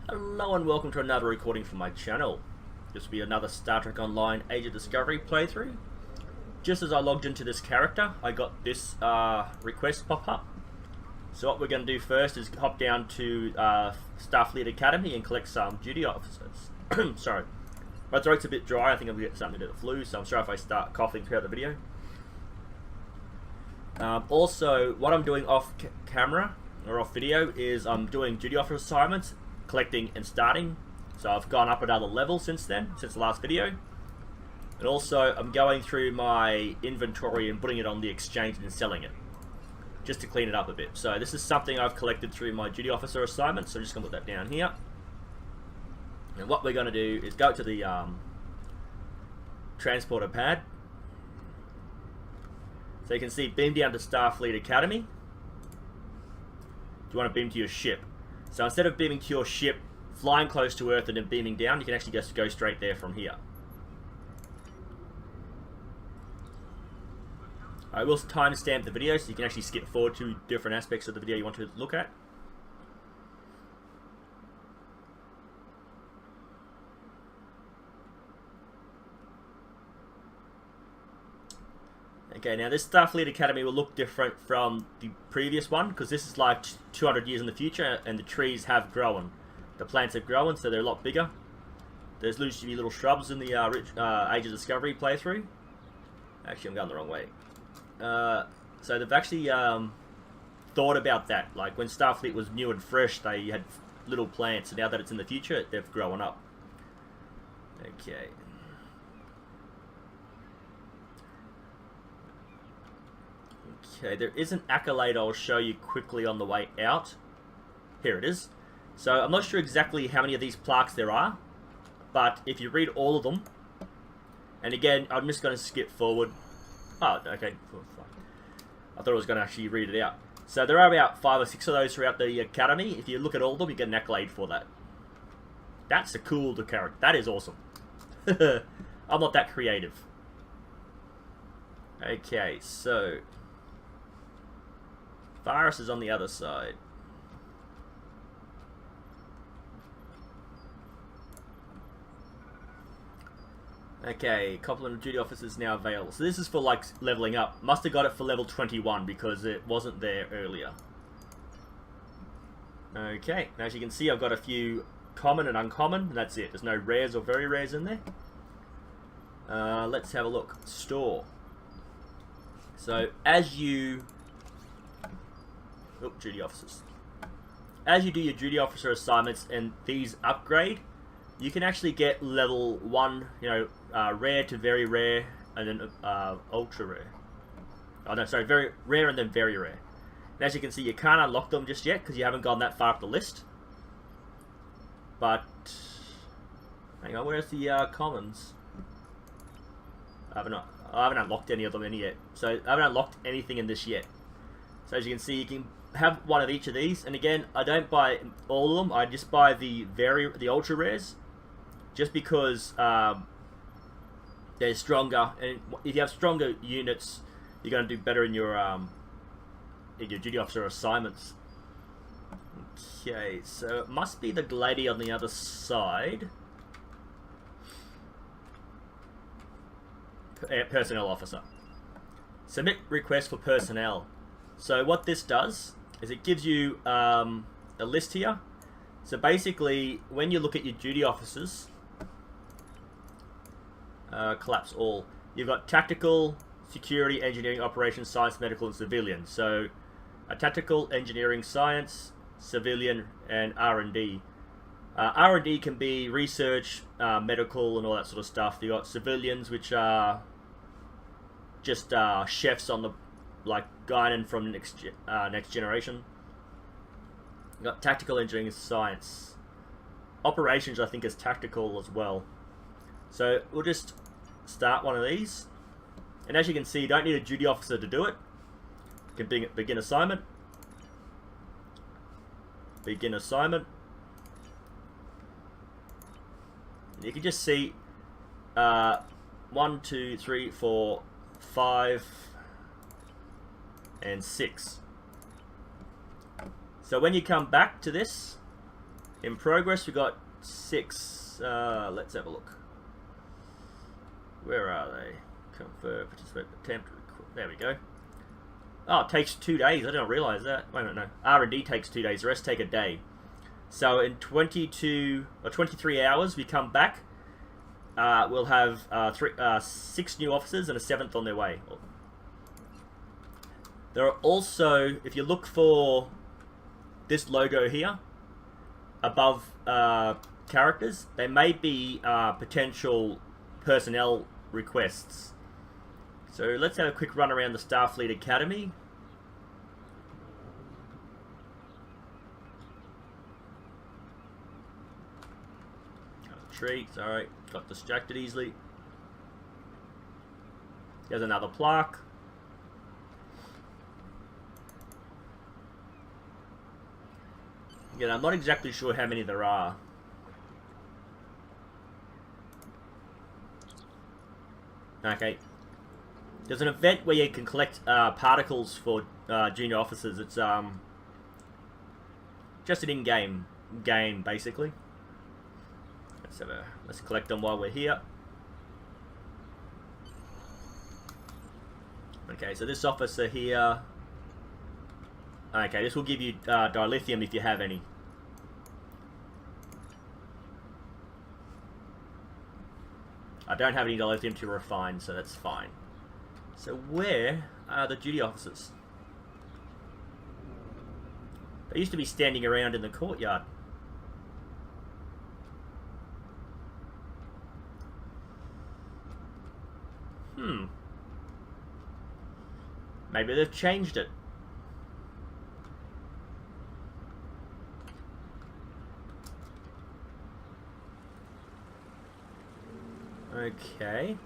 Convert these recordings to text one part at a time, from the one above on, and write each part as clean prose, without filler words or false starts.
Hello and welcome to another recording from my channel. This will be another Star Trek Online Age of Discovery playthrough. Just as I logged into this character, I got this request pop up. So what we're going to do first is hop down to Starfleet Academy and collect some duty officers. Sorry, my throat's a bit dry. I think I'm getting something to do with the flu, so I'm sorry if I start coughing throughout the video. Also, what I'm doing off camera or off video is I'm doing duty officer assignments, collecting and starting. So I've gone up another level since then, since the last video. And also I'm going through my inventory and putting it on the exchange and selling it, just to clean it up a bit. So this is something I've collected through my duty officer assignments, so I'm just going to put that down here. And what we're going to do is go to the transporter pad. So you can see beam down to Starfleet Academy. Do you want to beam to your ship? So instead of beaming to your ship, flying close to Earth and then beaming down, you can actually just go straight there from here. I will timestamp the video so you can actually skip forward to different aspects of the video you want to look at. Okay, now this Starfleet Academy will look different from the previous one because this is like 200 years in the future and the trees have grown. The plants have grown, so they're a lot bigger. There's usually little shrubs in the Age of Discovery playthrough. Actually, I'm going the wrong way. So they've actually thought about that. Like when Starfleet was new and fresh, they had little plants, and now that it's in the future, they've grown up. Okay. Okay, there is an accolade I'll show you quickly on the way out. Here it is. So I'm not sure exactly how many of these plaques there are, but if you read all of them, and again, I'm just going to skip forward. Oh, okay. I thought I was going to actually read it out. So there are about 5 or 6 of those throughout the Academy. If you look at all of them, you get an accolade for that. That's a cool character. That is awesome. I'm not that creative. Okay, so Ferra is on the other side. Okay, complement of duty officers now available. So this is for like leveling up. Must have got it for level 21 because it wasn't there earlier. Okay, now as you can see, I've got a few common and uncommon, and that's it. There's no rares or very rares in there. Let's have a look. Store. So as you duty officers. As you do your duty officer assignments and these upgrade, you can actually get level 1, rare to very rare, and then ultra rare. Oh no, sorry, very rare and then very rare. And as you can see, you can't unlock them just yet because you haven't gone that far up the list. But hang on, where's the commons? I haven't unlocked any of them in yet. So I haven't unlocked anything in this yet. So as you can see, you can have one of each of these, and again, I don't buy all of them. I just buy the ultra rares, just because they're stronger, and if you have stronger units, you're going to do better in your duty officer assignments. Okay, so it must be the lady on the other side. Personnel officer. Submit request for personnel. So what this does is it gives you a list here. So basically, when you look at your duty officers, collapse all. You've got tactical, security, engineering, operations, science, medical, and civilian. So a tactical, engineering, science, civilian, and R&D. R&D can be research, medical, and all that sort of stuff. You got civilians, which are just chefs on the like Guinan from Next Generation. You got tactical engineering, science, operations. I think is tactical as well. So we'll just start one of these, and as you can see, you don't need a duty officer to do it. You can begin assignment. Begin assignment. You can just see 1, 2, 3, 4, 5, and 6. So when you come back to this, In progress, we got 6. Let's have a look. Where are they? Confirm, participate, attempt. There we go. Oh, it takes 2 days. I didn't realise that. Wait a minute, no. R&D takes 2 days. The rest take a day. So in 22 or 23 hours, we come back. We'll have 6 new officers and a 7th on their way. There are also, if you look for this logo here, above characters, there may be potential personnel requests. So let's have a quick run around the Starfleet Academy. Treats, alright, got distracted easily. There's another plaque. Again, I'm not exactly sure how many there are. Okay. There's an event where you can collect particles for junior officers. It's just an in-game game, basically. Let's collect them while we're here. Okay, so this officer here. Okay, this will give you dilithium if you have any. I don't have any dilithium to refine, so that's fine. So where are the duty officers? They used to be standing around in the courtyard. Maybe they've changed it. Okay.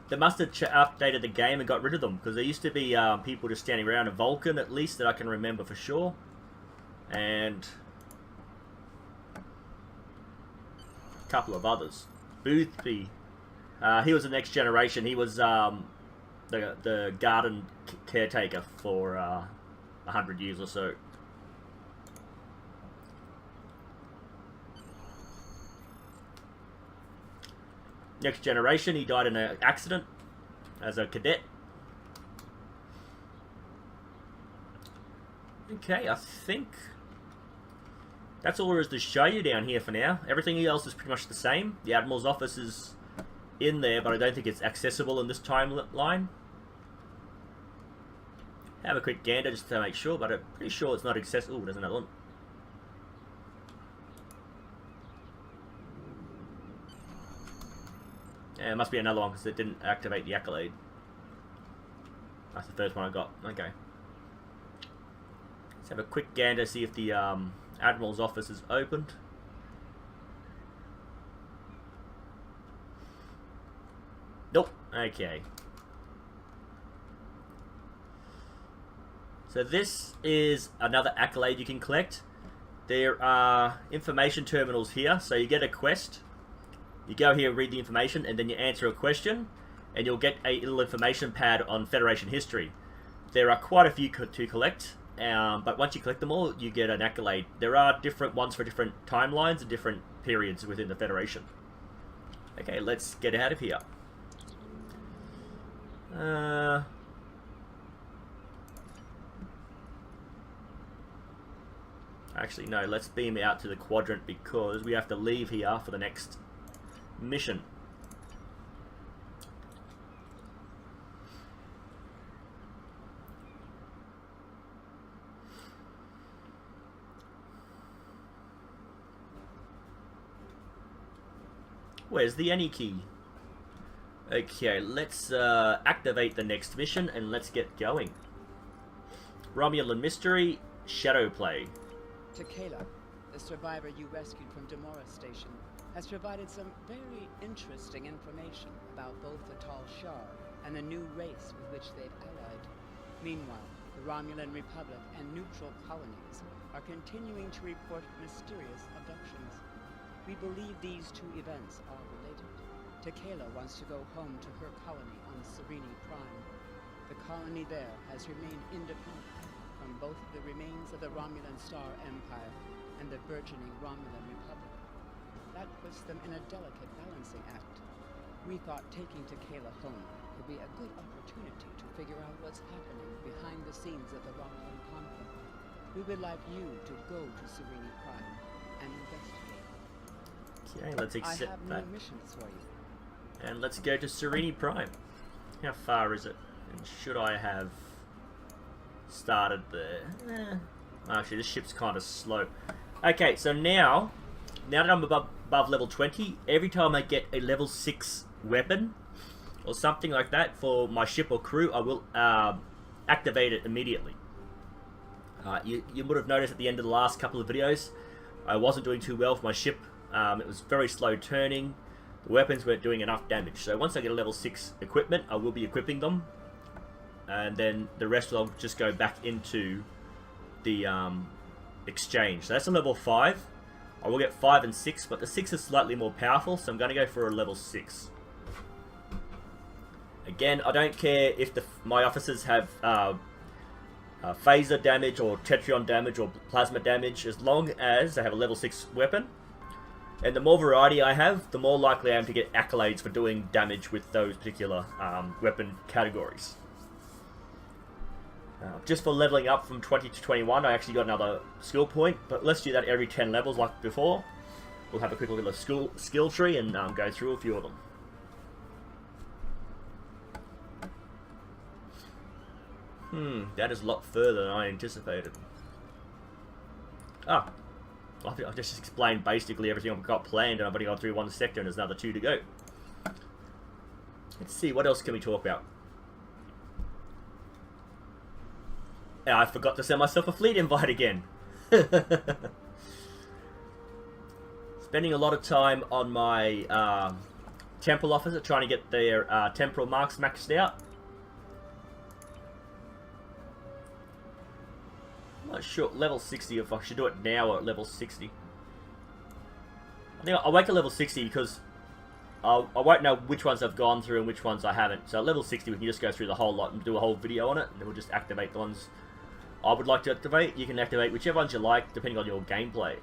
They must have updated the game and got rid of them, because there used to be people just standing around. A Vulcan, at least, that I can remember for sure. And a couple of others. Boothby. He was the next generation. He was the garden caretaker for 100 years or so. Next generation, he died in an accident as a cadet. Okay, I think that's all there is to show you down here for now. Everything else is pretty much the same. The Admiral's office is in there, but I don't think it's accessible in this timeline. Have a quick gander just to make sure, but I'm pretty sure it's not accessible. Ooh, there's another one. Yeah, it must be another one because it didn't activate the accolade. That's the first one I got. Okay. Let's have a quick gander, see if the Admiral's office is opened. Nope. Okay. So this is another accolade you can collect. There are information terminals here. So you get a quest. You go here, read the information, and then you answer a question, and you'll get a little information pad on Federation history. There are quite a few to collect, but once you collect them all, you get an accolade. There are different ones for different timelines and different periods within the Federation. Okay, let's get out of here. Actually, no, let's beam out to the quadrant because we have to leave here for the next mission. Where's the any key? Okay, let's activate the next mission and let's get going. Romulan Mystery, Shadow Play. Tequila, the survivor you rescued from Demora Station, has provided some very interesting information about both the Tal Shar and the new race with which they've allied. Meanwhile, the Romulan Republic and neutral colonies are continuing to report mysterious abductions. We believe these two events are related. Tequila wants to go home to her colony on Serene Prime. The colony there has remained independent, from both the remains of the Romulan Star Empire and the burgeoning Romulan Republic. That puts them in a delicate balancing act. We thought taking Tequila home could be a good opportunity to figure out what's happening behind the scenes of the Romulan conflict. We would like you to go to Serene Prime and investigate. Okay, let's accept I have that. new missions for you. And let's go to Serene Prime. How far is it? And should I have started there? Actually, this ship's kind of slow. Okay, so now that I'm above level 20, every time I get a level 6 weapon or something like that for my ship or crew, I will activate it immediately. You would have noticed at the end of the last couple of videos, I wasn't doing too well for my ship. It was very slow turning. The weapons weren't doing enough damage. So once I get a level 6 equipment, I will be equipping them. And then the rest will just go back into the exchange. So that's a level 5. I will get 5 and 6, but the 6 is slightly more powerful, so I'm going to go for a level 6. Again, I don't care if my officers have phaser damage or tetrion damage or plasma damage, as long as they have a level 6 weapon. And the more variety I have, the more likely I am to get accolades for doing damage with those particular weapon categories. Just for leveling up from 20 to 21, I actually got another skill point, but let's do that every 10 levels like before. We'll have a quick look at the skill tree and go through a few of them. That is a lot further than I anticipated. I think I've just explained basically everything I've got planned, and I've only gone through one sector and there's another 2 to go. Let's see, what else can we talk about? I forgot to send myself a fleet invite again. Spending a lot of time on my temple officer, trying to get their temporal marks maxed out. I'm not sure, level 60, if I should do it now or at level 60. I think I'll wait till level 60 because I won't know which ones I've gone through and which ones I haven't. So at level 60 we can just go through the whole lot and do a whole video on it, and then we'll just activate the ones I would like to activate. You can activate whichever ones you like, depending on your gameplay.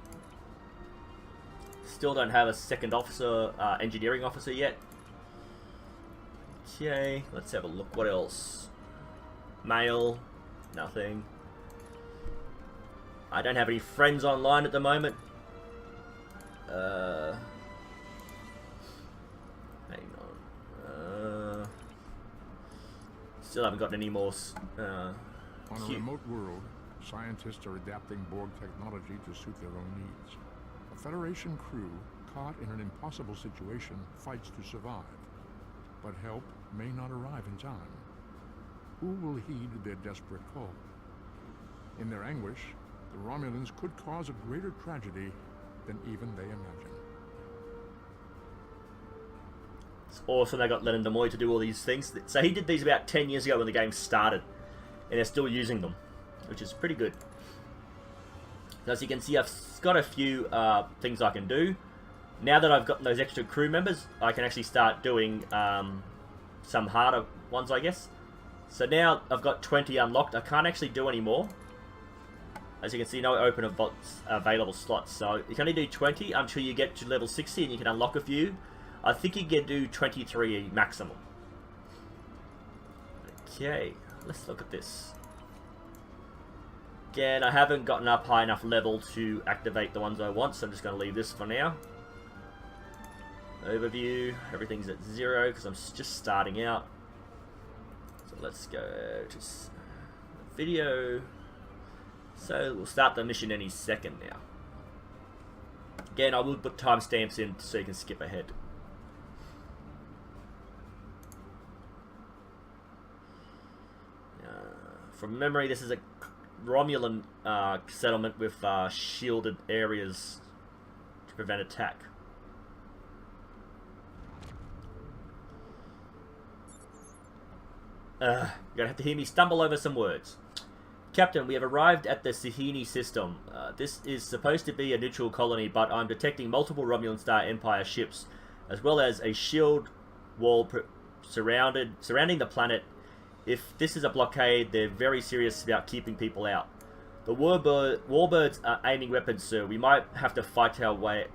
Still don't have a second officer, engineering officer yet. Okay, let's have a look. What else? Mail, nothing. I don't have any friends online at the moment. Hang on. Still haven't gotten any more. On a remote world, scientists are adapting Borg technology to suit their own needs. A Federation crew caught in an impossible situation fights to survive, but help may not arrive in time. Who will heed their desperate call? In their anguish, the Romulans could cause a greater tragedy than even they imagine. It's awesome they got Leonard Nimoy to do all these things. So he did these about 10 years ago when the game started, and they're still using them, which is pretty good. As you can see, I've got a few things I can do. Now that I've got those extra crew members, I can actually start doing some harder ones, I guess. So now I've got 20 unlocked. I can't actually do any more. As you can see, no open available slots. So you can only do 20 until you get to level 60 and you can unlock a few. I think you can do 23 maximum. Okay, let's look at this. Again, I haven't gotten up high enough level to activate the ones I want, so I'm just going to leave this for now. Overview, everything's at 0 because I'm just starting out. So let's go to video. So we'll start the mission any second now. Again, I will put timestamps in so you can skip ahead. From memory, this is a Romulan settlement with shielded areas to prevent attack. You're gonna have to hear me stumble over some words. Captain, we have arrived at the Sahini system. This is supposed to be a neutral colony, but I'm detecting multiple Romulan Star Empire ships, as well as a shield wall surrounding the planet if this is a blockade, they're very serious about keeping people out. The warbirds are aiming weapons, sir. We might have to fight our way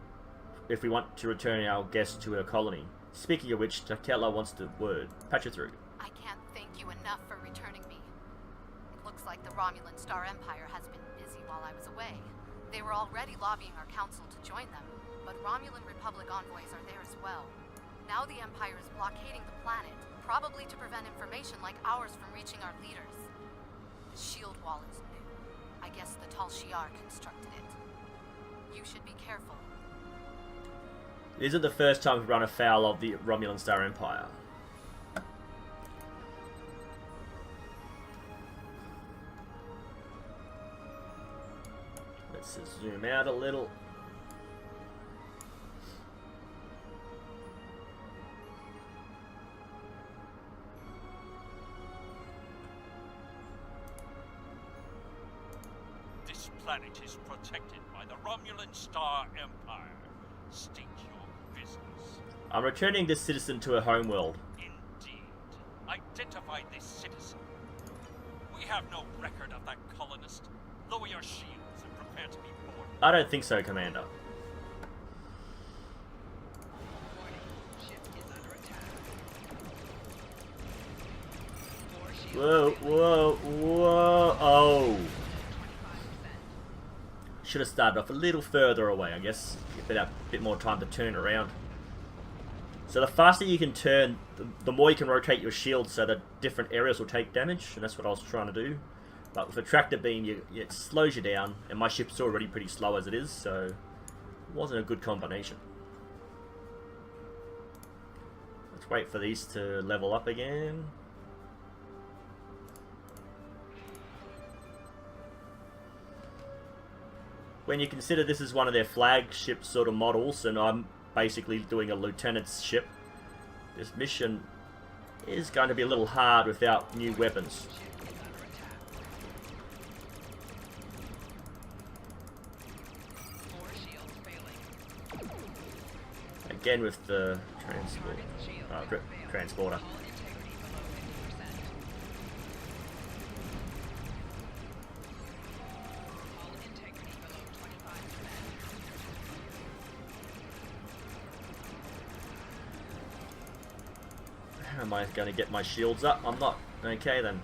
if we want to return our guests to her colony. Speaking of which, Takela wants the word. Patch her through. I can't thank you enough for returning me. It looks like the Romulan Star Empire has been busy while I was away. They were already lobbying our council to join them, but Romulan Republic envoys are there as well. Now the Empire is blockading the planet, probably to prevent information like ours from reaching our leaders. The shield wall is new. I guess the Tal Shiar constructed it. You should be careful. It isn't the first time we've run afoul of the Romulan Star Empire. Let's just zoom out a little. This planet is protected by the Romulan Star Empire. State your business. I'm returning this citizen to her homeworld. Indeed. Identify this citizen. We have no record of that colonist. Lower your shields and prepare to be boarded. I don't think so, Commander. Whoa, whoa, whoa. Oh. Should have started off a little further away, I guess. Get a bit more time to turn around. So the faster you can turn, the more you can rotate your shield so that different areas will take damage, and that's what I was trying to do. But with a tractor beam, it slows you down, and my ship's already pretty slow as it is, so it wasn't a good combination. Let's wait for these to level up again. When you consider this is one of their flagship sort of models, and I'm basically doing a lieutenant's ship, this mission is going to be a little hard without new weapons. Again with the transporter. Am I going to get my shields up? I'm not. Okay then.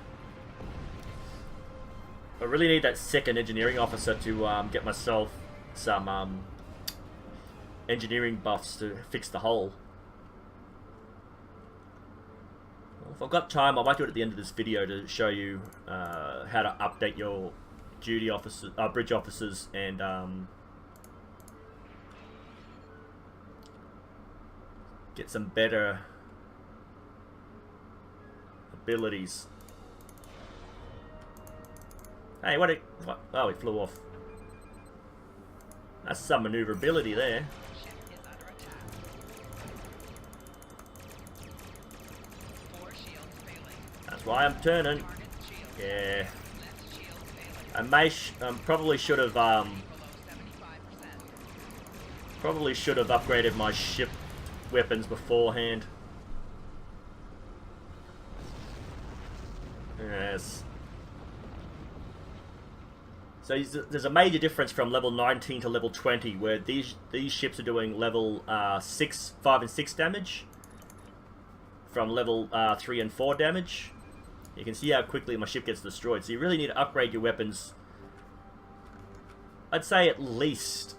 I really need that second engineering officer to get myself some engineering buffs to fix the hull. Well, if I've got time, I might do it at the end of this video to show you how to update your duty officers, bridge officers, and get some better abilities. Hey, what? Oh, it flew off. That's some maneuverability there. That's why I'm turning. Yeah. I probably should have upgraded my ship weapons beforehand. Yes. So there's a major difference from level 19 to level 20, where these ships are doing level 5 and 6 damage, from level 3 and 4 damage. You can see how quickly my ship gets destroyed. So you really need to upgrade your weapons. I'd say at least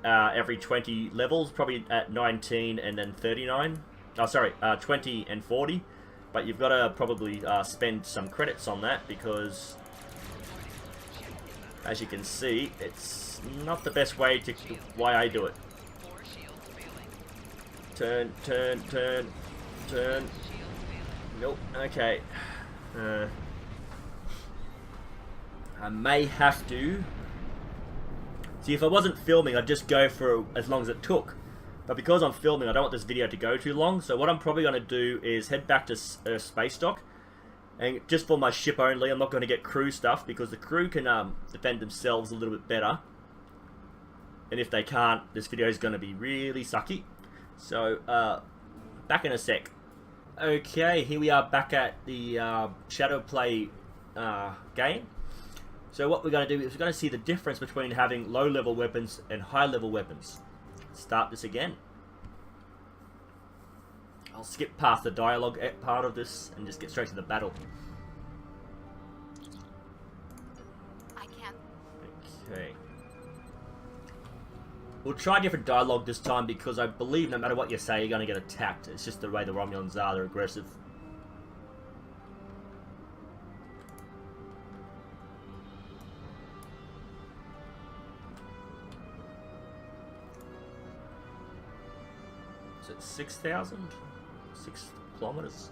every 20 levels, probably at 19 and then 39. Oh, sorry, 20 and 40. But you've got to probably spend some credits on that, because as you can see, it's not the best way to why I do it. Turn, turn, turn, turn. Nope. Okay. I may have to. See, if I wasn't filming, I'd just go for as long as it took. But because I'm filming, I don't want this video to go too long. So what I'm probably going to do is head back to space dock. And just for my ship only, I'm not going to get crew stuff, because the crew can defend themselves a little bit better. And if they can't, this video is going to be really sucky. So, back in a sec. Okay, here we are back at the Shadow Play game. So what we're going to do is we're going to see the difference between having low-level weapons and high-level weapons. Start this again. I'll skip past the dialogue part of this and just get straight to the battle. I can't. Okay. We'll try different dialogue this time because I believe no matter what you say, you're going to get attacked. It's just the way the Romulans are. They're aggressive. Is it 6,000? 6 kilometers?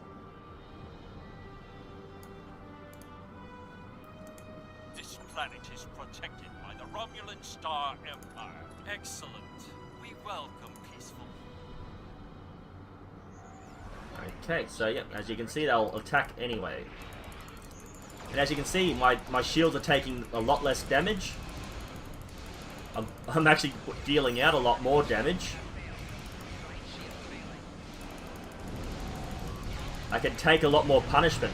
This planet is protected by the Romulan Star Empire. Excellent. We welcome peaceful. Okay, so yeah, as you can see, they'll attack anyway. And as you can see, my shields are taking a lot less damage. I'm actually dealing out a lot more damage. I can take a lot more punishment.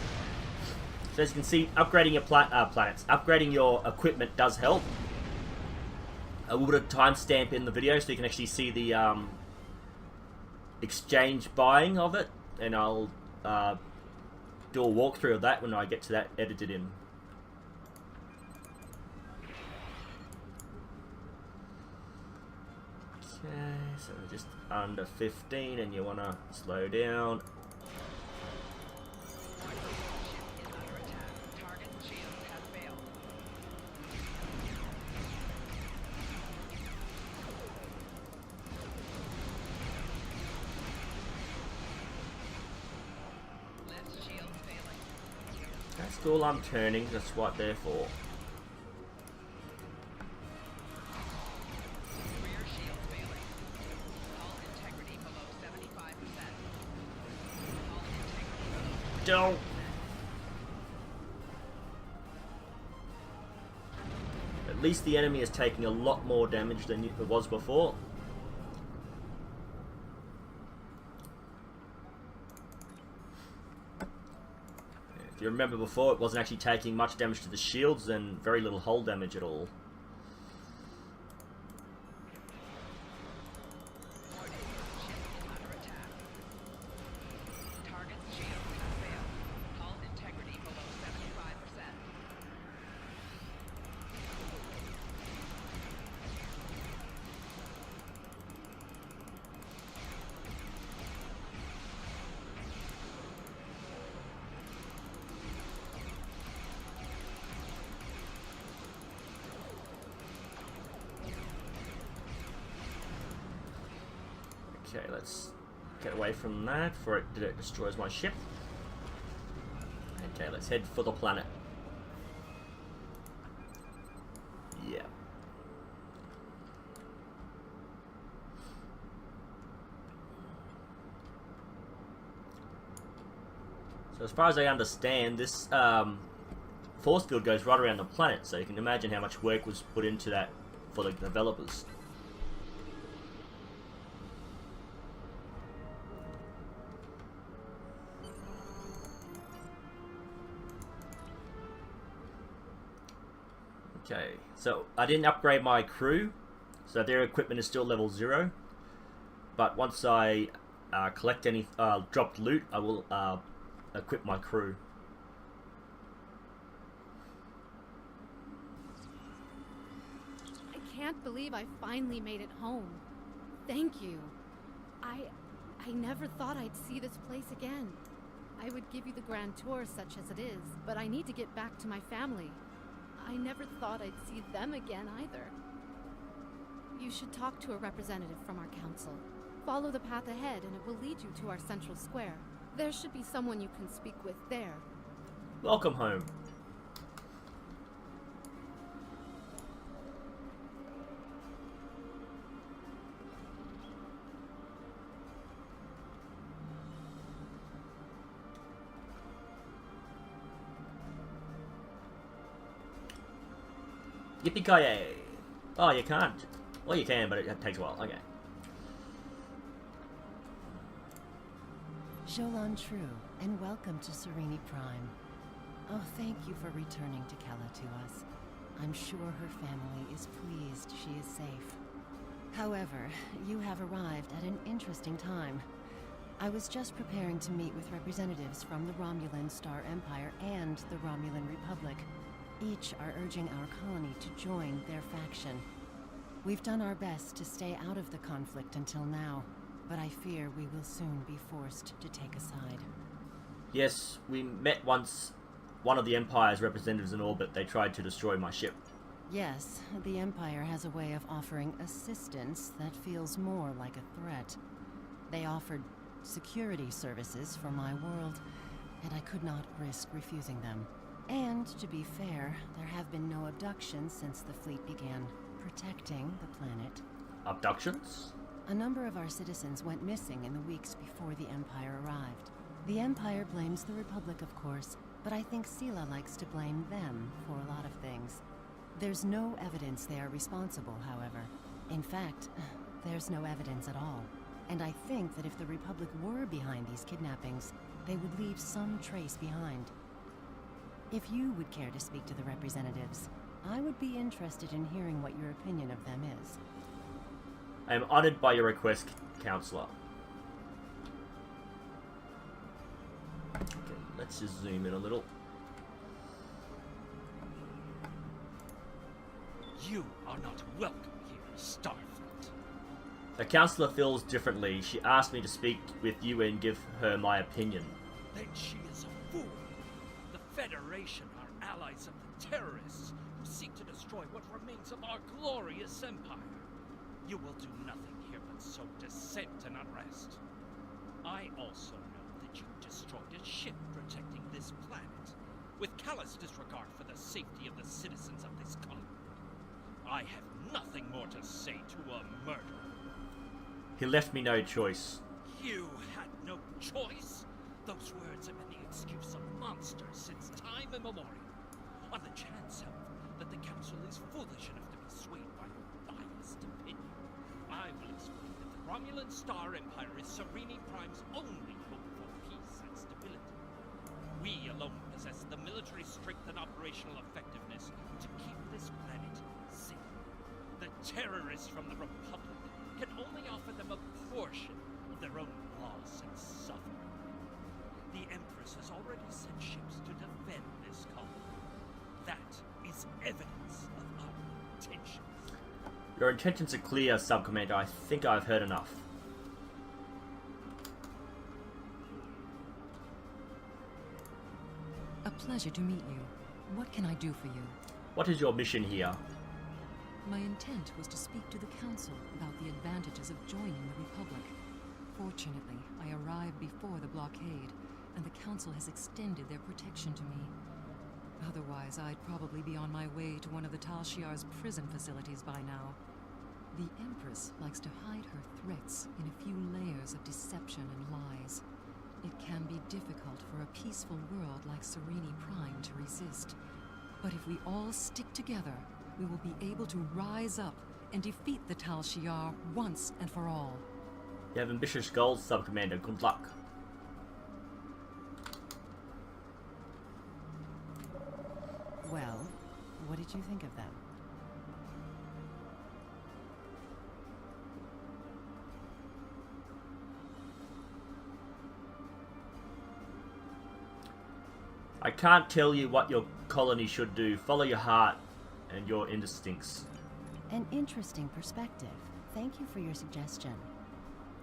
So as you can see, upgrading your planets, upgrading your equipment does help. I will put a timestamp in the video so you can actually see the exchange buying of it, and I'll do a walkthrough of that when I get to that edited in. Okay, so just under 15, and you want to slow down. That's all I'm turning, that's what they're for. Don't. At least the enemy is taking a lot more damage than it was before. If you remember before, it wasn't actually taking much damage to the shields and very little hull damage at all. Okay, let's get away from that before it destroys my ship. Okay, let's head for the planet. Yeah. So as far as I understand, this force field goes right around the planet, so you can imagine how much work was put into that for the developers. Okay, so I didn't upgrade my crew, so their equipment is still level 0. But once I collect any dropped loot, I will equip my crew. I can't believe I finally made it home. Thank you. I never thought I'd see this place again. I would give you the grand tour such as it is, but I need to get back to my family. I never thought I'd see them again either. You should talk to a representative from our council. Follow the path ahead and it will lead you to our central square. There should be someone you can speak with there. Welcome home. Yippee-ki-yay! Oh, you can't. Well, you can, but it takes a while. Okay. Jolan True, and welcome to Serene Prime. Oh, thank you for returning to Kella to us. I'm sure her family is pleased she is safe. However, you have arrived at an interesting time. I was just preparing to meet with representatives from the Romulan Star Empire and the Romulan Republic. Each are urging our colony to join their faction. We've done our best to stay out of the conflict until now, but I fear we will soon be forced to take a side. Yes, we met once one of the Empire's representatives in orbit. They tried to destroy my ship. Yes, the Empire has a way of offering assistance that feels more like a threat. They offered security services for my world, and I could not risk refusing them. And, to be fair, there have been no abductions since the fleet began protecting the planet. Abductions? A number of our citizens went missing in the weeks before the Empire arrived. The Empire blames the Republic, of course, but I think Sela likes to blame them for a lot of things. There's no evidence they are responsible, however. In fact, there's no evidence at all. And I think that if the Republic were behind these kidnappings, they would leave some trace behind. If you would care to speak to the representatives, I would be interested in hearing what your opinion of them is. I am honored by your request, Counselor. Okay, let's just zoom in a little. You are not welcome here, Starfleet. The Counselor feels differently. She asked me to speak with you and give her my opinion. Then she is a fool. The Federation are allies of the terrorists who seek to destroy what remains of our glorious empire. You will do nothing here but sow dissent and unrest. I also know that you destroyed a ship protecting this planet, with callous disregard for the safety of the citizens of this colony. I have nothing more to say to a murderer. He left me no choice. You had no choice? Those words have been the excuse of monsters since time immemorial. On the chance, however, that the Council is foolish enough to be swayed by your biased opinion, I will explain that the Romulan Star Empire is Serene Prime's only hope for peace and stability. We alone possess the military strength and operational effectiveness to keep this planet safe. The terrorists from the Republic can only offer them a portion of their own loss and suffering. The Empress has already sent ships to defend this colony. That is evidence of our intentions. Your intentions are clear, Sub-Commander. I think I've heard enough. A pleasure to meet you. What can I do for you? What is your mission here? My intent was to speak to the Council about the advantages of joining the Republic. Fortunately, I arrived before the blockade, and the Council has extended their protection to me. Otherwise, I'd probably be on my way to one of the Tal Shiar's prison facilities by now. The Empress likes to hide her threats in a few layers of deception and lies. It can be difficult for a peaceful world like Serene Prime to resist. But if we all stick together, we will be able to rise up and defeat the Tal Shiar once and for all. You have ambitious goals, Sub-Commander. Good luck. Well, what did you think of them? I can't tell you what your colony should do. Follow your heart and your instincts. An interesting perspective. Thank you for your suggestion.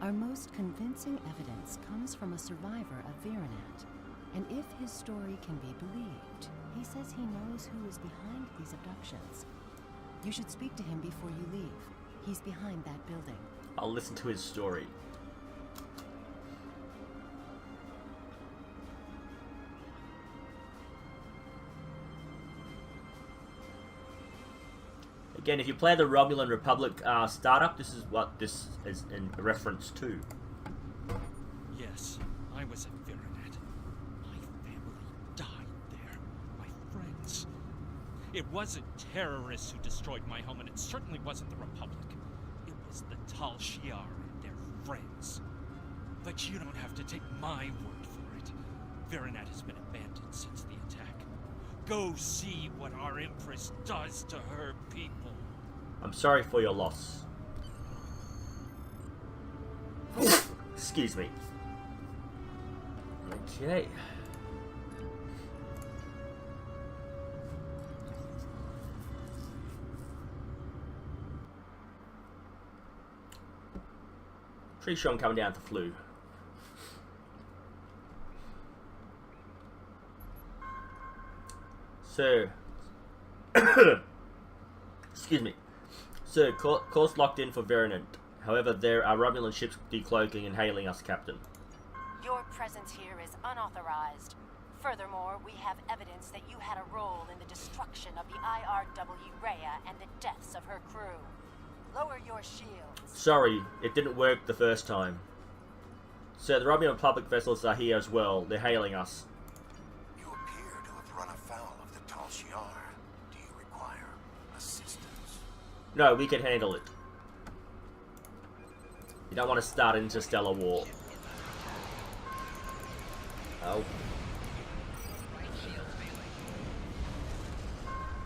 Our most convincing evidence comes from a survivor of Virenat. And if his story can be believed, he says he knows who is behind these abductions. You should speak to him before you leave. He's behind that building. I'll listen to his story. Again, if you play the Romulan Republic startup, this is what this is in reference to. Yes, I was at Virenat. My family died there. My friends. It wasn't terrorists who destroyed my home, and it certainly wasn't the Republic. It was the Tal Shiar and their friends. But you don't have to take my word for it. Veronet has been abandoned since the attack. Go see what our Empress does to her people. I'm sorry for your loss. Excuse me. Okay. Pretty sure I'm coming down with the flu. So, excuse me. So, course locked in for Veronent. However, there are Romulan ships decloaking and hailing us, Captain. Your presence here is unauthorized. Furthermore, we have evidence that you had a role in the destruction of the IRW Rhea and the deaths of her crew. Lower your shields. Sorry, it didn't work the first time. So, the Romulan public vessels are here as well. They're hailing us. You appear to have run afoul of the Tal Shiar. Do you require assistance? No, we can handle it. You don't want to start interstellar war. Oh.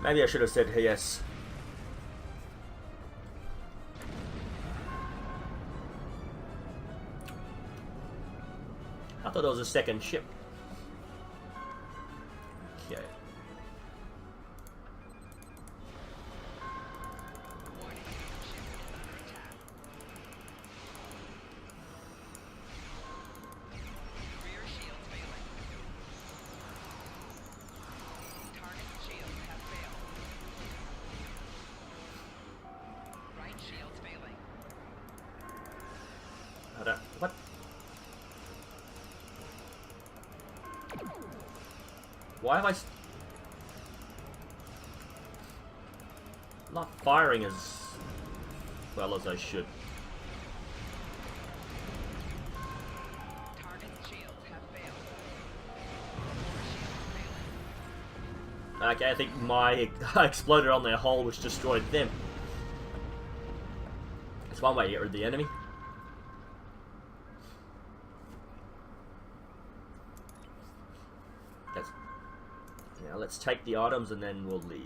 Maybe I should have said yes. I thought it was a second ship. Okay. What? Why have I not firing as well as I should? Okay, I think my I exploded on their hull, which destroyed them. It's one way to get rid of the enemy. Now let's take the items and then we'll leave.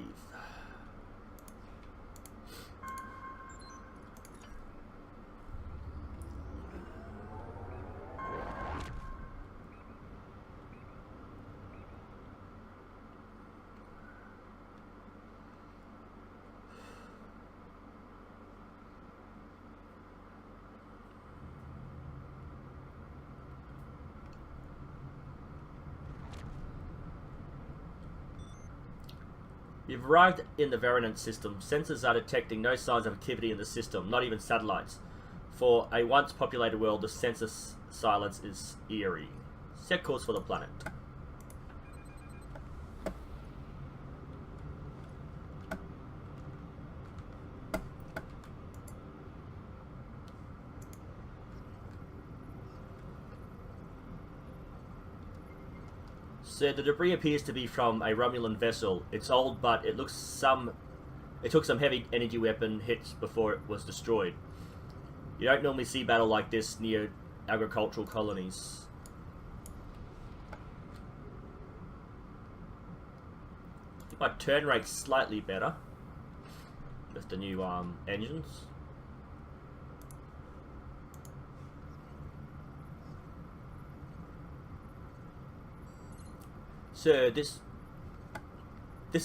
You've arrived in the Veronent system. Sensors are detecting no signs of activity in the system, not even satellites. For a once populated world, the sensor silence is eerie. Set course for the planet. So the debris appears to be from a Romulan vessel. It's old, but it took some heavy energy weapon hits before it was destroyed. You don't normally see battle like this near agricultural colonies. I think my turn rate's slightly better with the new engines. So this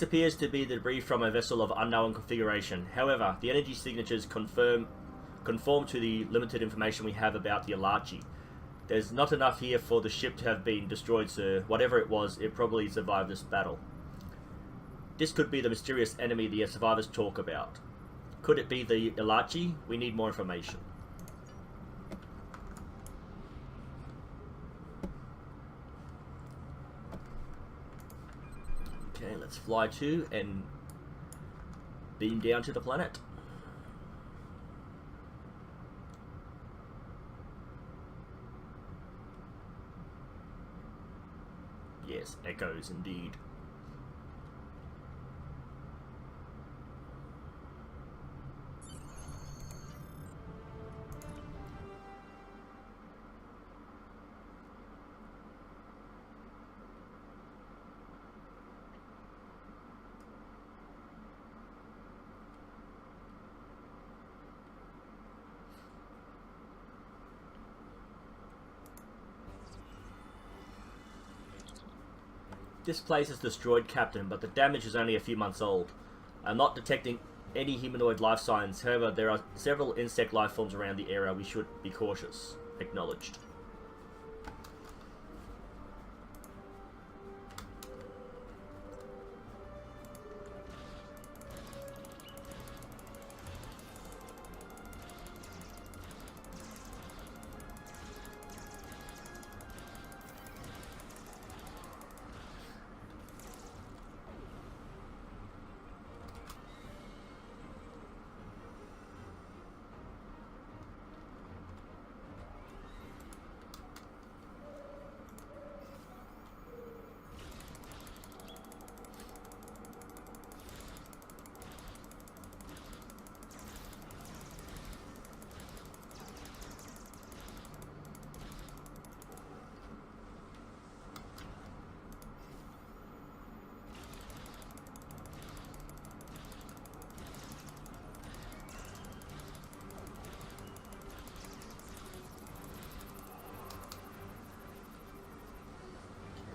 appears to be the debris from a vessel of unknown configuration. However, the energy signatures conform to the limited information we have about the Alachi. There's not enough here for the ship to have been destroyed, sir. Whatever it was, it probably survived this battle. This could be the mysterious enemy the survivors talk about. Could it be the Alachi? We need more information. Okay, let's fly to and beam down to the planet. Yes, echoes indeed. This place is destroyed, Captain, but the damage is only a few months old. I'm not detecting any humanoid life signs. However, there are several insect life forms around the area. We should be cautious. Acknowledged.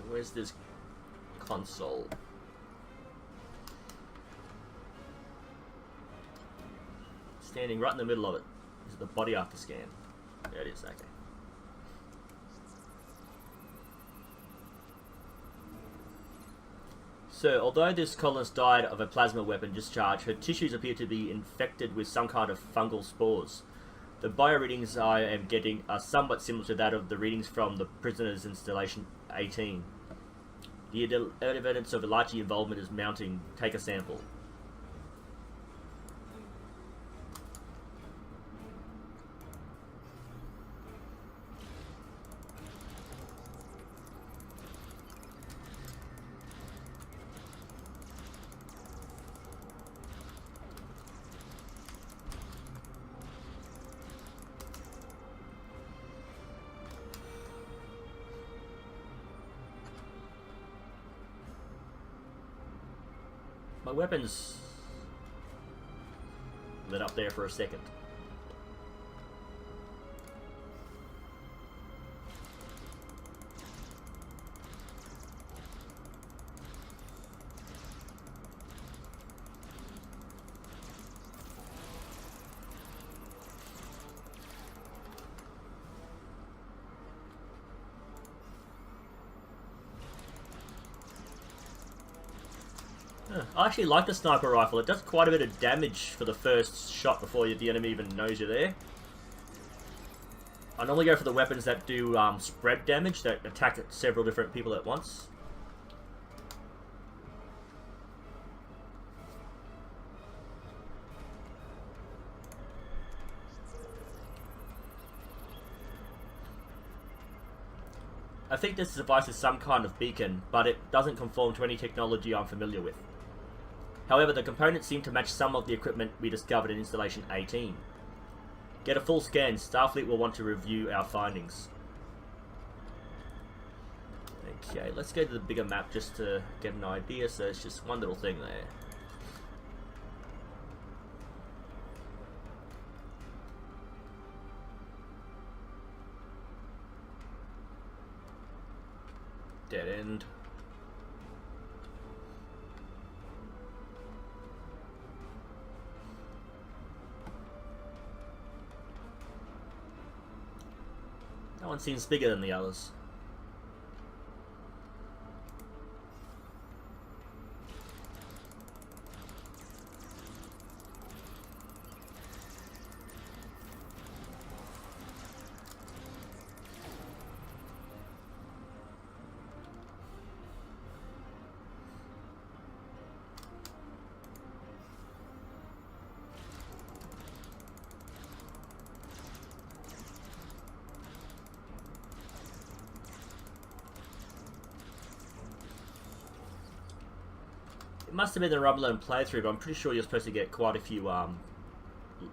Where's this console? Standing right in the middle of it. Is it the body after scan? There it is, okay. So, although this colonist died of a plasma weapon discharge, her tissues appear to be infected with some kind of fungal spores. The bio readings I am getting are somewhat similar to that of the readings from the prisoner's installation 18. The evidence of Elachi involvement is mounting. Take a sample. My weapons lit up there for a second. I actually like the sniper rifle. It does quite a bit of damage for the first shot before the enemy even knows you're there. I normally go for the weapons that do spread damage, that attack several different people at once. I think this device is some kind of beacon, but it doesn't conform to any technology I'm familiar with. However, the components seem to match some of the equipment we discovered in Installation 18. Get a full scan. Starfleet will want to review our findings. Okay, let's go to the bigger map just to get an idea. So it's just one little thing there. Dead end. That one seems bigger than the others. It must have been the Romulan playthrough, but I'm pretty sure you're supposed to get quite a few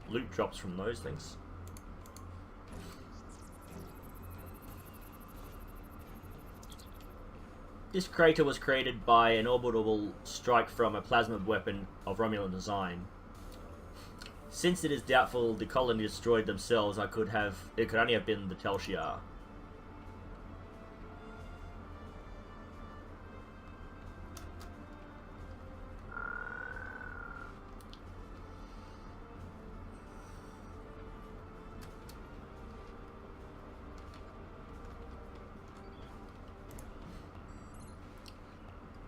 loot drops from those things. This crater was created by an orbital strike from a plasma weapon of Romulan design. Since it is doubtful the colony destroyed themselves, it could only have been the Tal Shiar.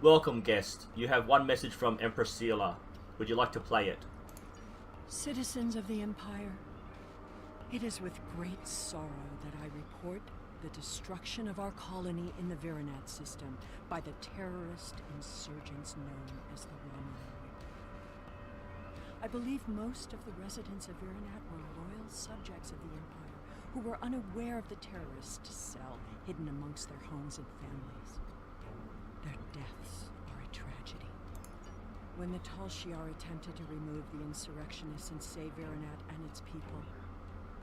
Welcome, guest. You have one message from Empress Sealer. Would you like to play it? Citizens of the Empire, it is with great sorrow that I report the destruction of our colony in the Virinat system by the terrorist insurgents known as the Romulan Mystery. I believe most of the residents of Virinat were loyal subjects of the Empire who were unaware of the terrorist cell hidden amongst their homes and families. Their deaths are a tragedy. When the Tal Shiar attempted to remove the insurrectionists and save Virinat and its people,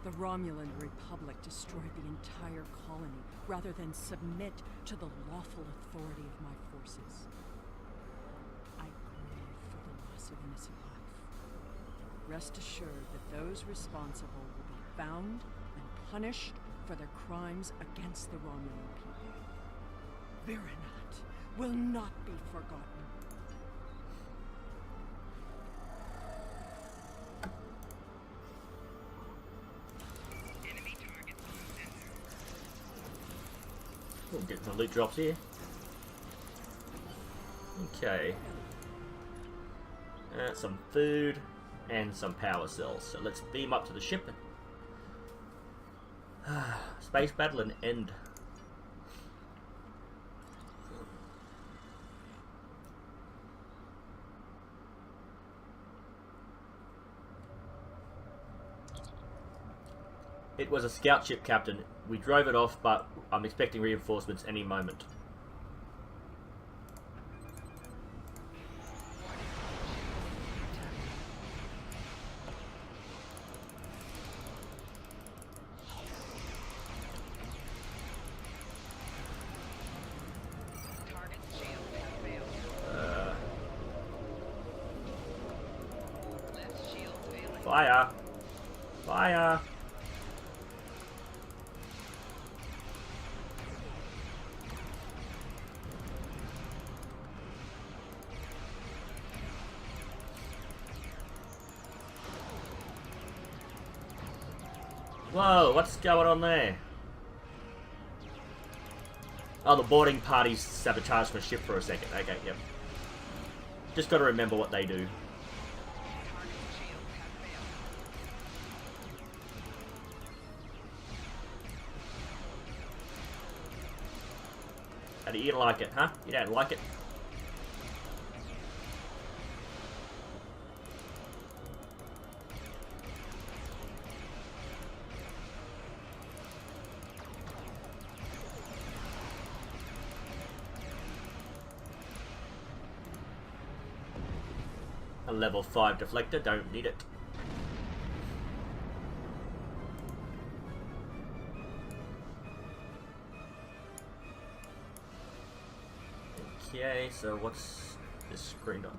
the Romulan Republic destroyed the entire colony rather than submit to the lawful authority of my forces. I grieve for the loss of innocent life. Rest assured that those responsible will be found and punished for their crimes against the Romulan people. Virinat will not be forgotten. We'll get the loot drops here. Okay. Some food and some power cells. So let's beam up to the ship. Space battle and end. It was a scout ship, Captain. We drove it off, but I'm expecting reinforcements any moment. Fire! Fire! Whoa, what's going on there? Oh, the boarding parties sabotaged my ship for a second. Okay, yep. Just gotta remember what they do. How do you like it, huh? You don't like it? A level 5 deflector, don't need it. Okay, so what's this screen on?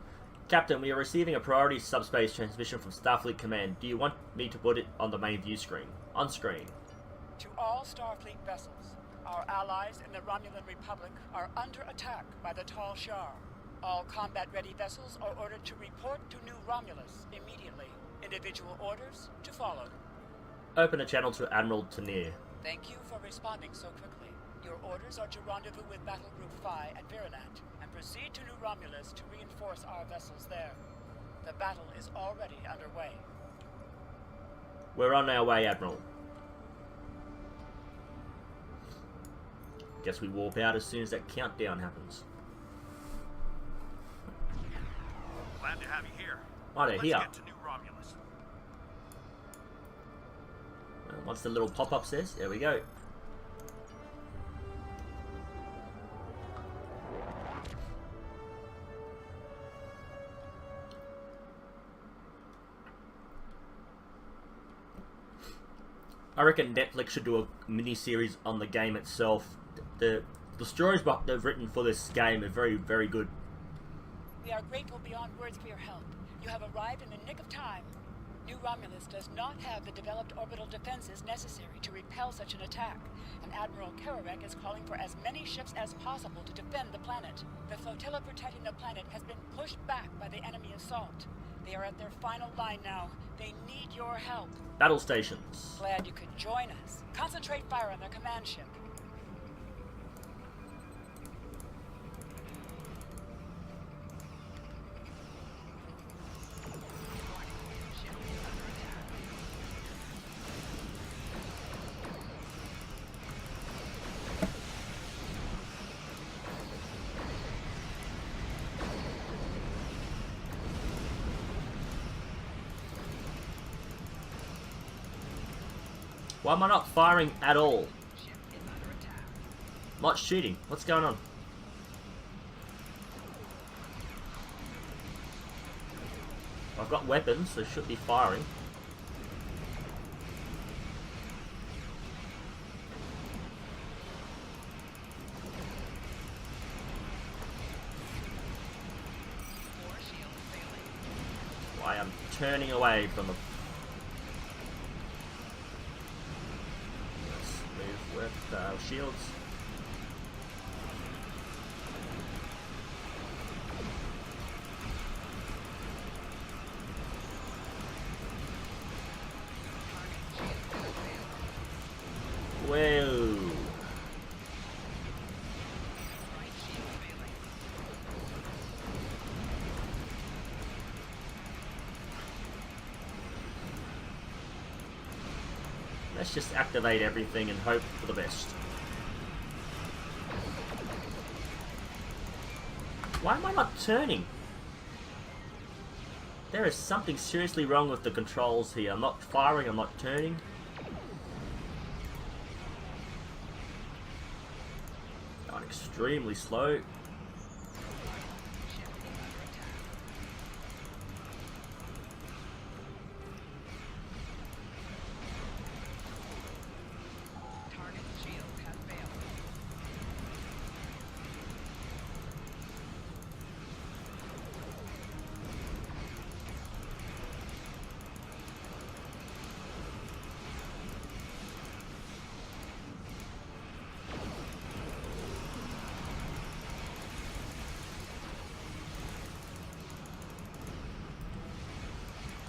Captain, we are receiving a priority subspace transmission from Starfleet Command. Do you want me to put it on the main view screen? On screen. To all Starfleet vessels, our allies in the Romulan Republic are under attack by the Tal Shiar. All combat-ready vessels are ordered to report to New Romulus immediately. Individual orders to follow. Open a channel to Admiral Tanier. Thank you for responding so quickly. Your orders are to rendezvous with Battle Group Phi at Virinat and proceed to New Romulus to reinforce our vessels there. The battle is already underway. We're on our way, Admiral. Guess we warp out as soon as that countdown happens. Glad to have you here. Oh, they're here. Let's get to New Romulus. Well, once the little pop-up says, there we go. I reckon Netflix should do a mini-series on the game itself. The stories they've written for this game are very, very good. We are grateful beyond words for your help. You have arrived in the nick of time. New Romulus does not have the developed orbital defenses necessary to repel such an attack, and Admiral Kerarek is calling for as many ships as possible to defend the planet. The flotilla protecting the planet has been pushed back by the enemy assault. They are at their final line now. They need your help. Battle stations. Glad you could join us. Concentrate fire on their command ship. Why am I not firing at all? Not shooting. What's going on? I've got weapons, so should be firing. I am turning away from the... Let's move with shields. Whoa. Let's just activate everything and hope for the best. Why am I not turning? There is something seriously wrong with the controls here. I'm not firing, I'm not turning. Going extremely slow.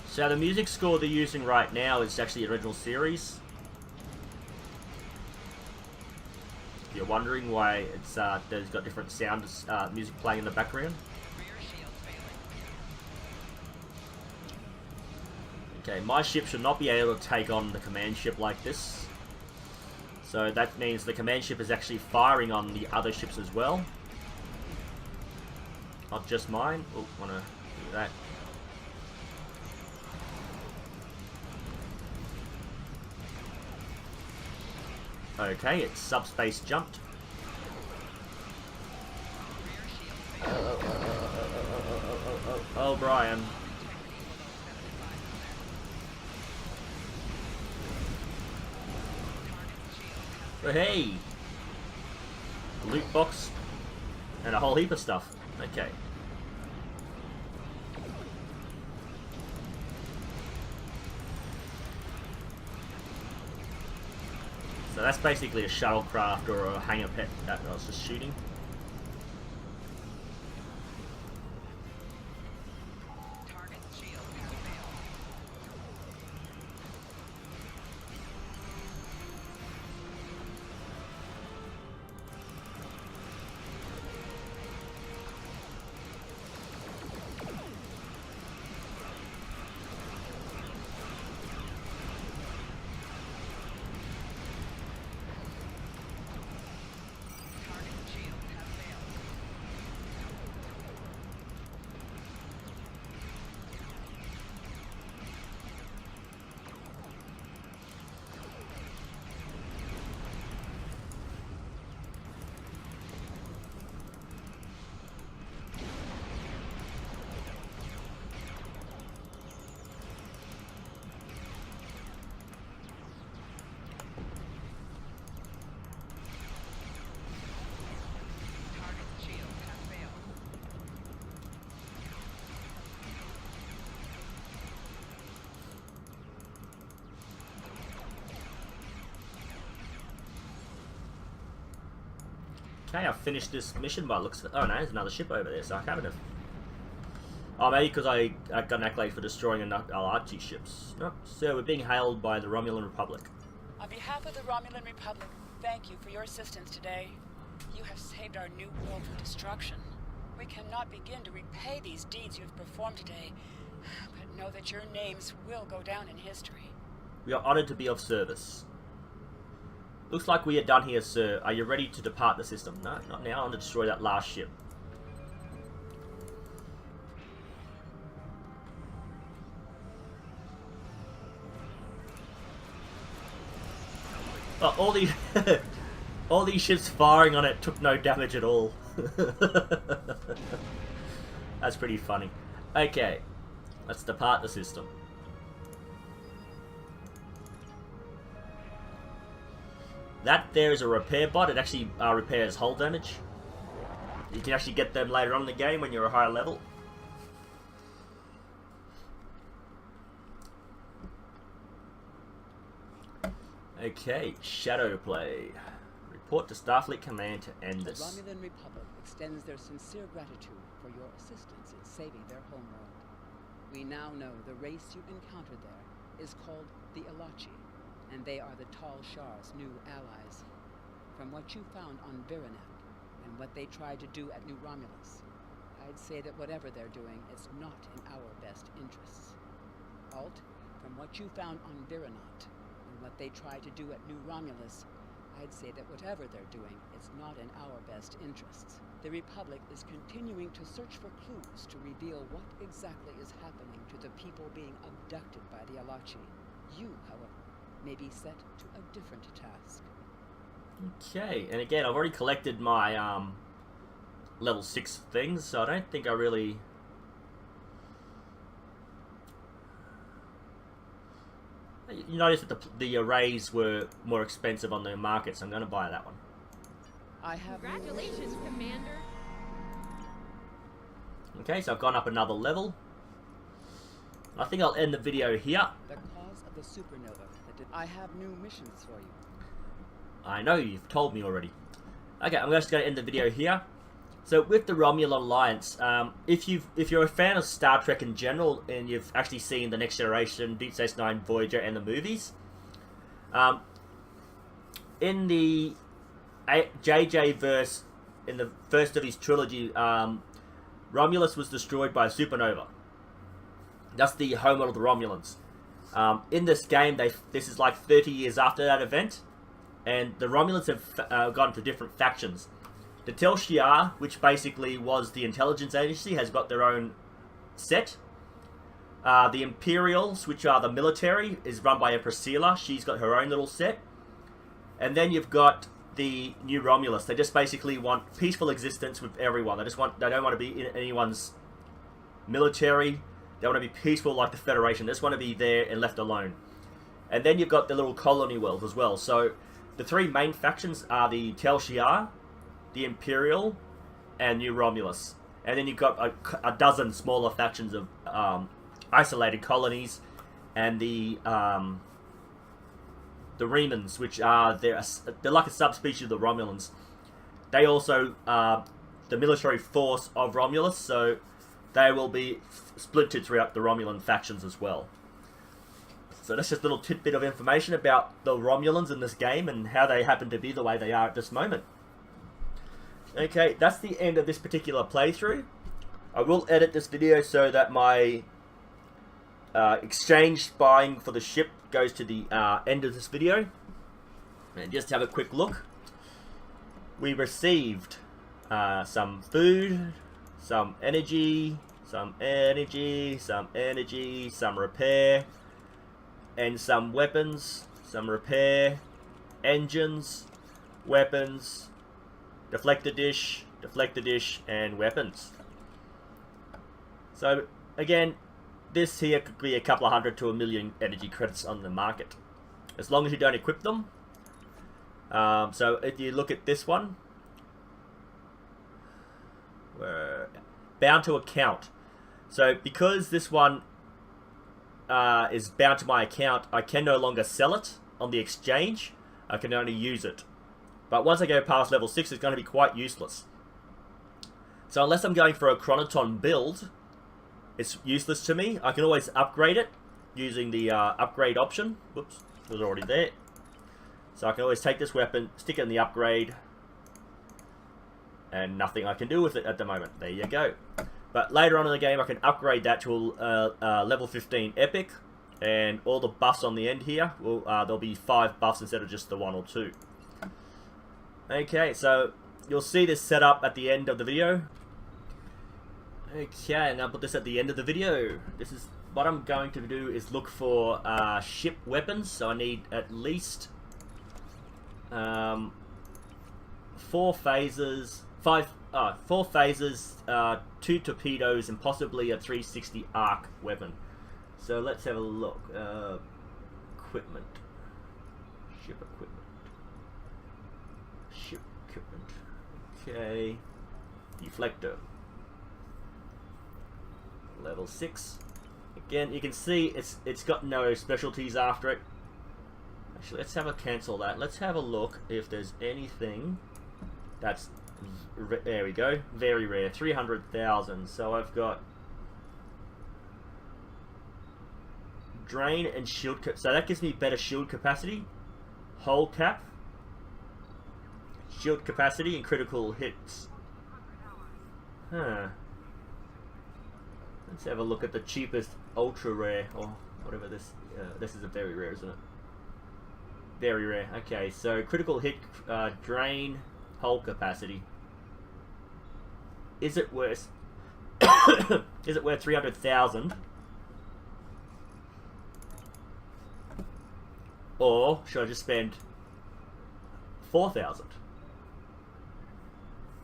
So the music score they're using right now is actually the original series. If you're wondering why it's there's got different sound music playing in the background. Okay, my ship should not be able to take on the command ship like this. So that means the command ship is actually firing on the other ships as well. Not just mine. Oh, wanna do that. Okay, it's subspace jumped. Oh, Brian. Oh, hey! A loot box and a whole heap of stuff. Okay. So that's basically a shuttlecraft or a hangar pet that I was just shooting. Okay, I've finished this mission by looks of it. Oh no, there's another ship over there, so I can't have... Oh, maybe because I got an accolade for destroying Archie ships. No, so we're being hailed by the Romulan Republic. On behalf of the Romulan Republic, thank you for your assistance today. You have saved our new world from destruction. We cannot begin to repay these deeds you have performed today, but know that your names will go down in history. We are honored to be of service. Looks like we are done here, sir. Are you ready to depart the system? No, not now. I want to destroy that last ship. all these all these ships firing on it took no damage at all. That's pretty funny. Okay, let's depart the system. That there is a repair bot. It actually repairs hull damage. You can actually get them later on in the game when you're a higher level. Okay, shadow play. Report to Starfleet Command to end this. The Romulan Republic extends their sincere gratitude for your assistance in saving their homeworld. We now know the race you encountered there is called the Elachi, and they are the Tal Shar's new allies. From what you found on Virinak, and what they tried to do at New Romulus, I'd say that whatever they're doing is not in our best interests. Alt, from what you found on Virinak, and what they tried to do at New Romulus, I'd say that whatever they're doing is not in our best interests. The Republic is continuing to search for clues to reveal what exactly is happening to the people being abducted by the Elachi. You, however, may be set to a different task. Okay, and again, I've already collected my level 6 things, so I don't think I really... You notice that the arrays were more expensive on the market, so I'm going to buy that one. I have Congratulations, Commander. Okay, so I've gone up another level. I think I'll end the video here. The cause of the supernova. I have new missions for you. I know, you've told me already. Okay, I'm just going to end the video here. So with the Romulan Alliance, if you're a fan of Star Trek in general, and you've actually seen The Next Generation, Deep Space Nine, Voyager, and the movies, in the JJ verse, in the first of his trilogy, Romulus was destroyed by a supernova. That's the homeworld of the Romulans. In this game, this is like 30 years after that event, and the Romulans have gone to different factions. The Tal Shiar, which basically was the intelligence agency, has got their own set. The Imperials, which are the military, is run by Empress Sela. She's got her own little set. And then you've got the New Romulus. They just basically want peaceful existence with everyone. They don't want to be in anyone's military. They want to be peaceful like the Federation. They just want to be there and left alone. And then you've got the little colony world as well. So the three main factions are the Tal Shiar, the Imperial, and New Romulus. And then you've got a dozen smaller factions of isolated colonies, and the Remans, which are they're like a subspecies of the Romulans. They also are the military force of Romulus, so they will be splintered throughout the Romulan factions as well. So that's just a little tidbit of information about the Romulans in this game and how they happen to be the way they are at this moment. Okay, that's the end of this particular playthrough. I will edit this video so that my exchange buying for the ship goes to the end of this video. And just have a quick look. We received some food, some energy, some repair, and some weapons, some repair, engines, weapons, deflector dish, and weapons. So again, this here could be a couple of hundred to 1,000,000 energy credits on the market, as long as you don't equip them. So if you look at this one, we're bound to account. So because this one is bound to my account, I can no longer sell it on the exchange. I can only use it. But once I go past level 6, it's going to be quite useless. So unless I'm going for a Chronoton build, it's useless to me. I can always upgrade it using the upgrade option. Whoops, it was already there. So I can always take this weapon, stick it in the upgrade, and nothing I can do with it at the moment. There you go. But later on in the game, I can upgrade that to a level 15 epic, and all the buffs on the end here, will there'll be 5 buffs instead of just the 1 or 2. Okay, so you'll see this set up at the end of the video. Okay, and I'll put this at the end of the video. This is what I'm going to do, is look for ship weapons. So I need at least 4 phasers, 4 phasers, 2 torpedoes, and possibly a 360 arc weapon. So let's have a look. Equipment. Ship equipment. Ship equipment. Okay. Deflector. Level 6. Again, you can see it's got no specialties after it. Actually, let's have a cancel that. Let's have a look if there's anything that's... There we go. Very rare. 300,000. So I've got... Drain and shield... So that gives me better shield capacity. Hull cap. Shield capacity and critical hits. Huh. Let's have a look at the cheapest ultra rare, or whatever this... this is a very rare, isn't it? Very rare. Okay, so critical hit, drain, hull capacity. Is it worth... is it worth 300,000? Or should I just spend 4,000?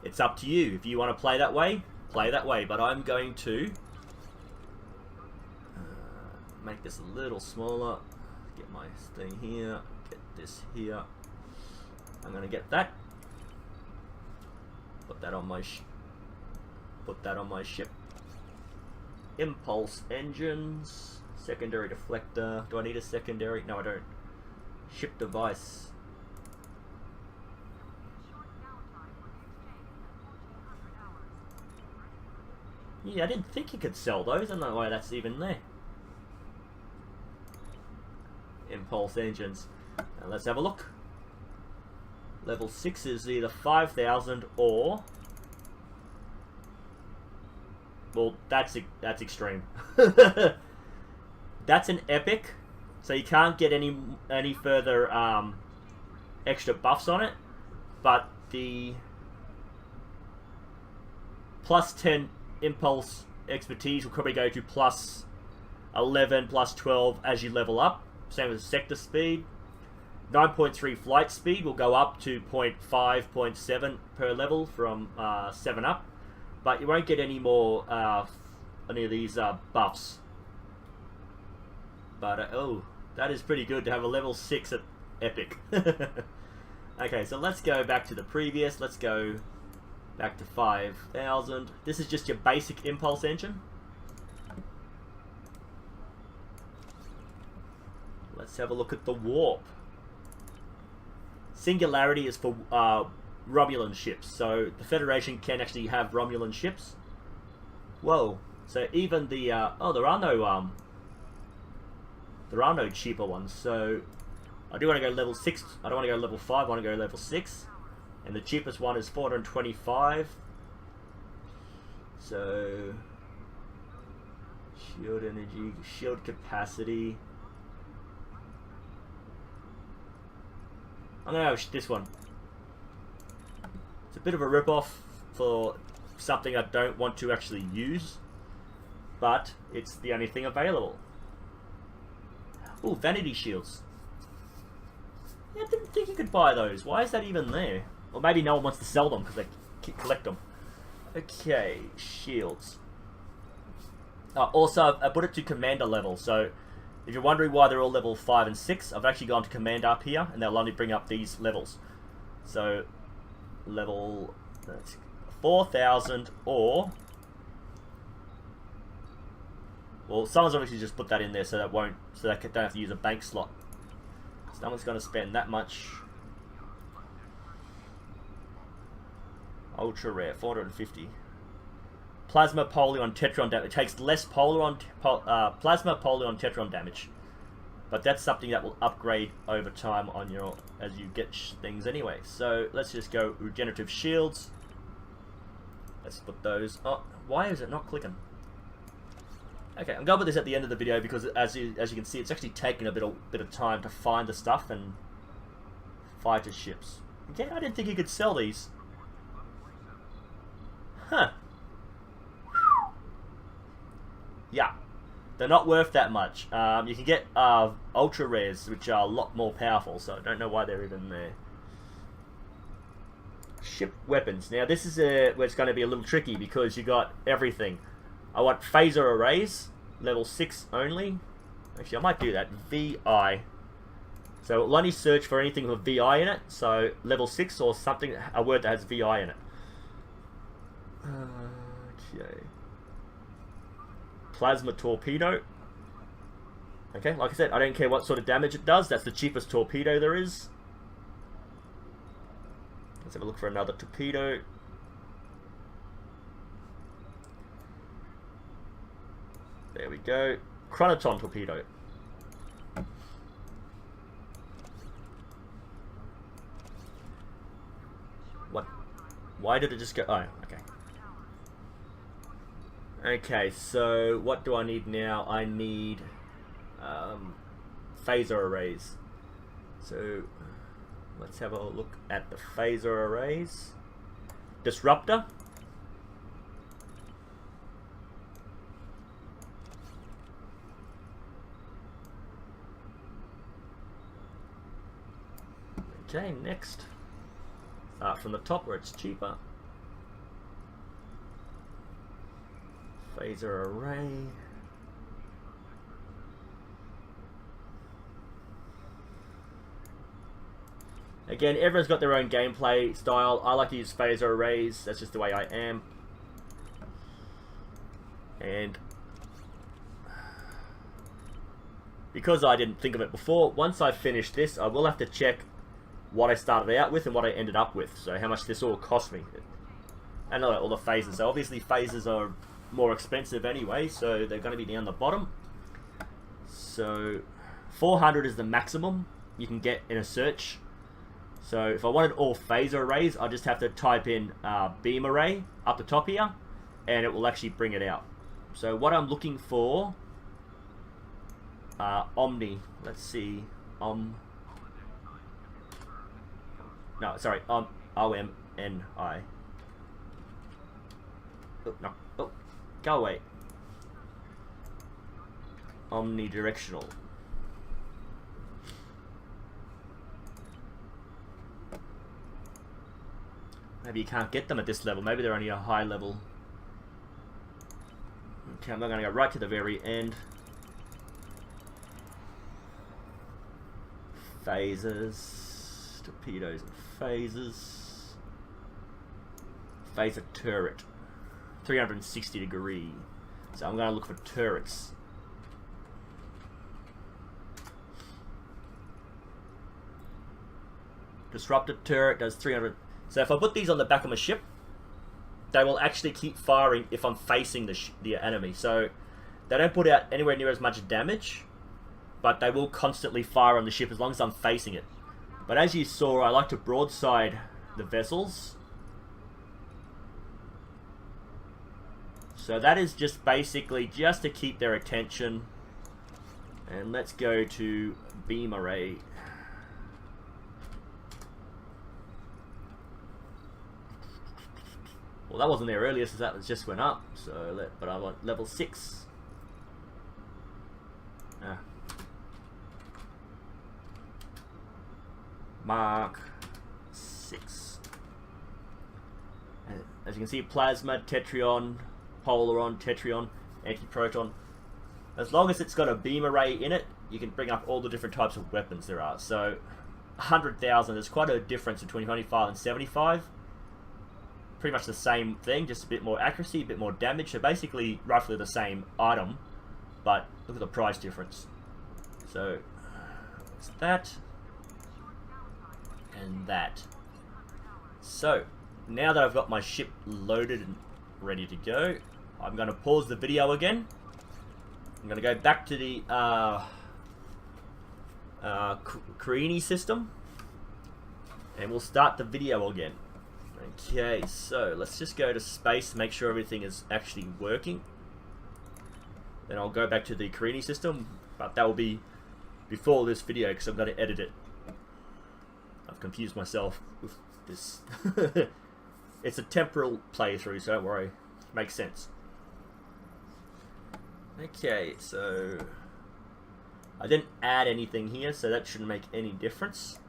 It's up to you. If you want to play that way, play that way. But I'm going to make this a little smaller. Get my thing here. Get this here. I'm going to get that. Put that on my ship. Impulse engines. Secondary deflector. Do I need a secondary? No, I don't. Ship device. Yeah, I didn't think you could sell those. I don't know why that's even there. Impulse engines. Now let's have a look. Level 6 is either 5,000 or... Well, that's extreme. That's an epic. So you can't get any further extra buffs on it. But the plus 10 impulse expertise will probably go to plus 11, plus 12 as you level up. Same as sector speed. 9.3 flight speed will go up to 0.5, 0.7 per level from 7 up. But you won't get any more any of these buffs. But oh, that is pretty good to have a level 6 at epic. Okay, so let's go back to the previous. Let's go back to 5,000. This is just your basic impulse engine. Let's have a look at the warp. Singularity is for Romulan ships, so the Federation can actually have Romulan ships. Whoa! So even the oh, there are no cheaper ones. So I do want to go level 6. I don't want to go level 5. I want to go level 6. And the cheapest one is 425. So shield energy, shield capacity. I'm gonna go this one. It's a bit of a rip-off for something I don't want to actually use, but it's the only thing available. Ooh, vanity shields. Yeah, I didn't think you could buy those. Why is that even there? Or maybe no one wants to sell them because they collect them. Okay, shields. Also, I put it to commander level, so if you're wondering why they're all level 5 and 6, I've actually gone to command up here, and they'll only bring up these levels. So, level 4,000 or... Well, someone's obviously just put that in there so that won't, so they don't have to use a bank slot. So no one's going to spend that much. Ultra rare, 450. Plasma Polion Tetron damage. It takes less Plasma Polion Tetron damage, but that's something that will upgrade over time on your as you get things anyway. So let's just go regenerative shields. Let's put those. Oh, why is it not clicking? Okay, I'm going to put this at the end of the video because as you can see, it's actually taken a bit of time to find the stuff and fighter ships. Okay, I didn't think you could sell these. Huh. Yeah, they're not worth that much. You can get ultra rares, which are a lot more powerful, so I don't know why they're even there. Ship weapons. Now this is where it's going to be a little tricky because you got everything. I want phaser arrays, level 6 only. Actually, I might do that. VI. So it'll only search for anything with VI in it. So level 6 or something, a word that has VI in it. Okay. Plasma torpedo. Okay, like I said, I don't care what sort of damage it does. That's the cheapest torpedo there is. Let's have a look for another torpedo. There we go. Chronoton torpedo. What? Why did it just go? Oh, okay. Okay, so what do I need now? I need phaser arrays. So let's have a look at the phaser arrays. Disruptor. Okay, next. Start from the top where it's cheaper. Phaser array. Again, everyone's got their own gameplay style. I like to use phaser arrays. That's just the way I am. And because I didn't think of it before, once I finish this, I will have to check what I started out with and what I ended up with. So how much this all cost me. And all the phases. So obviously phases are more expensive anyway, so they're going to be down the bottom. So 400 is the maximum you can get in a search. So if I wanted all phaser arrays, I just have to type in beam array up the top here, and it will actually bring it out. So what I'm looking for, Omni. Let's see, no, sorry, OMNI. Oh, no, oh, go away. Omnidirectional. Maybe you can't get them at this level. Maybe they're only a high level. Okay, I'm not going to go right to the very end. Phasers. Torpedoes and phasers. Phaser turret. 360 degree. So I'm going to look for turrets. Disruptor turret does 300. So if I put these on the back of my ship, they will actually keep firing if I'm facing the enemy. So they don't put out anywhere near as much damage, but they will constantly fire on the ship as long as I'm facing it. But as you saw, I like to broadside the vessels. So that is just basically just to keep their attention. And let's go to beam array. Well, that wasn't there earlier, so that just went up. So, but I want level 6. Mark 6. And as you can see, plasma, tetrion, polaron, tetrion, antiproton. As long as it's got a beam array in it, you can bring up all the different types of weapons there are. So, 100,000. There's quite a difference between 25 and 75. Pretty much the same thing, just a bit more accuracy, a bit more damage. So basically, roughly the same item, but look at the price difference. So, it's that, and that. So, now that I've got my ship loaded and ready to go, I'm going to pause the video again. I'm going to go back to the Carini system, and we'll start the video again. Okay, so let's just go to space to make sure everything is actually working. Then I'll go back to the Carini system, but that will be before this video because I'm going to edit it. I've confused myself with this. It's a temporal playthrough, so don't worry. It makes sense. Okay, so I didn't add anything here, so that shouldn't make any difference.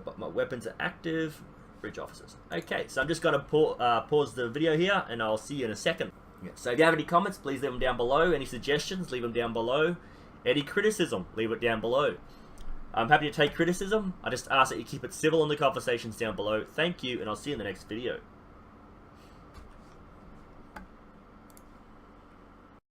But my weapons are active. Bridge officers. Okay, so I'm just going to pause the video here, and I'll see you in a second. Yeah, so if you have any comments, please leave them down below. Any suggestions, leave them down below. Any criticism, leave it down below. I'm happy to take criticism. I just ask that you keep it civil in the conversations down below. Thank you, and I'll see you in the next video.